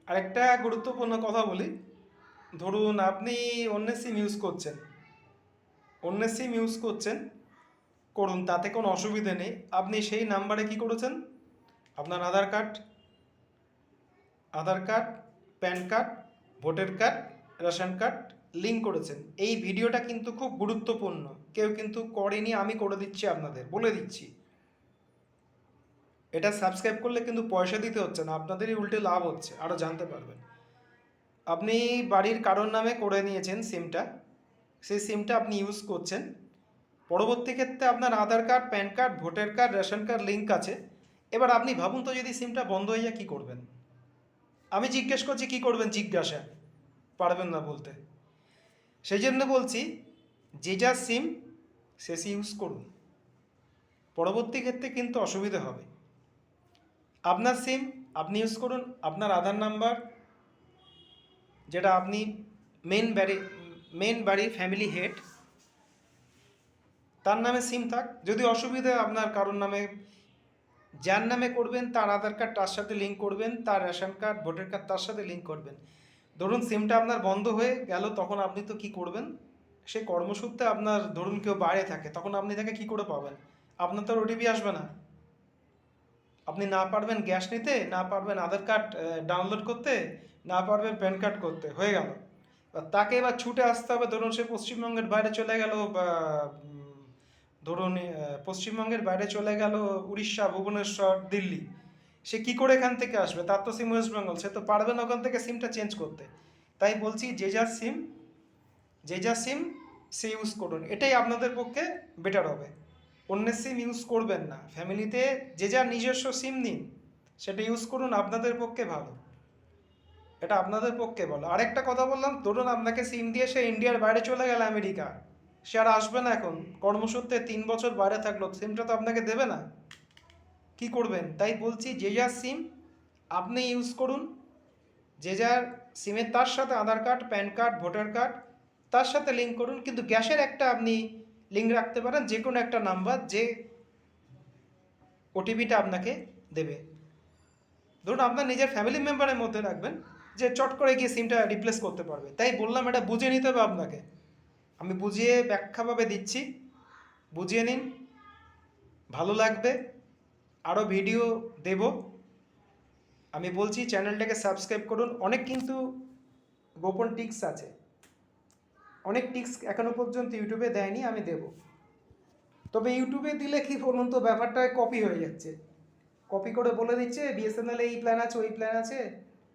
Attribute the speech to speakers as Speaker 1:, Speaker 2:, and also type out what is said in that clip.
Speaker 1: আরেকটা গুরুত্বপূর্ণ কথা বলি। ধরুন আপনি অন্যের সিম ইউজ করছেন, করুন, তাতে কোনো অসুবিধে নেই। আপনি সেই নাম্বারে কি করেছেন, আপনার Aadhaar card, PAN card, voter card, ration card link করেছেন। এই ভিডিওটা কিন্তু খুব গুরুত্বপূর্ণ। কেউ কিন্তু করেনি, আমি করে দিচ্ছি, আপনাদের বলে দিচ্ছি। এটা সাবস্ক্রাইব করলে কিন্তু পয়সা দিতে হচ্ছে না, আপনাদেরই উল্টে লাভ হচ্ছে, আরও জানতে পারবেন। আপনি বাড়ির কারোর নামে করে নিয়েছেন সিমটা, সেই সিমটা আপনি ইউজ করছেন। পরবর্তী ক্ষেত্রে আপনার Aadhaar card, PAN card, voter card, ration card link আছে। এবার আপনি ভাবুন তো, যদি সিমটা বন্ধ হয়ে যায় কী করবেন? আমি জিজ্ঞেস করছি কী করবেন, জিজ্ঞাসা পারবেন না বলতে। সেই জন্য বলছি, যে যার সিম সে ইউজ করুন, পরবর্তী ক্ষেত্রে কিন্তু অসুবিধা হবে। আপনার সিম আপনি ইউজ করুন, আপনার আধার নাম্বার, যেটা আপনি মেন বাড়ির ফ্যামিলি হেড, তার নামে সিম থাক। যদি অসুবিধা আপনার কারোর নামে, যার নামে করবেন তার আধার কার্ড তার সাথে লিঙ্ক করবেন, তার রেশন কার্ড, ভোটার কার্ড তার সাথে লিঙ্ক করবেন। ধরুন সিমটা আপনার বন্ধ হয়ে গেল, তখন আপনি তো কি করবেন? সেই কর্মসূত্রে আপনার ধরুন কেউ বাইরে থাকে, তখন আপনি তাকে কি করে পাবেন? আপনার তো ওটিপি আসবে না। আপনি না পারবেন গ্যাস নিতে, না পারবেন আধার কার্ড ডাউনলোড করতে, না পারবেন প্যান কার্ড করতে, হয়ে গেল। তাকে এবার ছুটে আসতে হবে। ধরুন সে পশ্চিমবঙ্গের বাইরে চলে গেল, বা ধরুন পশ্চিমবঙ্গের বাইরে চলে গেল, উড়িষ্যা, ভুবনেশ্বর, দিল্লি। সে কি করে এখান থেকে আসবে? তার তো সিম ওয়েস্ট বেঙ্গল, সে তো পারবে না ওখান থেকে সিমটা চেঞ্জ করতে। তাই বলছি, যে যা সিম সে ইউজ করুন, এটাই আপনাদের পক্ষে বেটার হবে। অন্যের সিম ইউজ করবেন না। ফ্যামিলিতে যে যার নিজস্ব সিম নিন, সেটা ইউজ করুন, আপনাদের পক্ষে ভালো। এটা আপনাদের পক্ষে বলো। আরেকটা কথা বললাম, ধরুন আপনাকে সিম দিয়ে সে ইন্ডিয়ার বাইরে চলে গেল, আমেরিকা, সে আর আসবে না। এখন কর্মসূত্রে 3 বছর বাইরে থাকলো, সিমটা তো আপনাকে দেবে না। কি করবেন? তাই বলছি, যে যার সিম আপনি ইউজ করুন, যে যার সিমের তার সাথে Aadhaar card, PAN card, voter card তার সাথে লিঙ্ক করুন। কিন্তু গ্যাসের একটা আপনি লিঙ্ক রাখতে পারেন, যে কোনো একটা নাম্বার, যে ওটিপিটা আপনাকে দেবে। ধরুন আপনার নিজের ফ্যামিলি মেম্বারের মধ্যে রাখবেন, যে চট করে গিয়ে সিমটা রিপ্লেস করতে পারবে। তাই বললাম, এটা বুঝে নিতে হবে আপনাকে। আমি বুঝিয়ে ব্যাখ্যাভাবে দিচ্ছি, বুঝিয়ে নিন, ভালো লাগবে। আরও ভিডিও দেব। আমি বলছি চ্যানেলটাকে সাবস্ক্রাইব করুন। অনেক কিন্তু গোপন টিক্স আছে, অনেক টিক্স এখনও পর্যন্ত ইউটিউবে দেয়নি, আমি দেব। তবে ইউটিউবে দিলে কি বলুন তো, ব্যাপারটা কপি হয়ে যাচ্ছে। কপি করে বলে দিচ্ছে বিএসএনএল এই প্ল্যান আছে, ওই প্ল্যান আছে,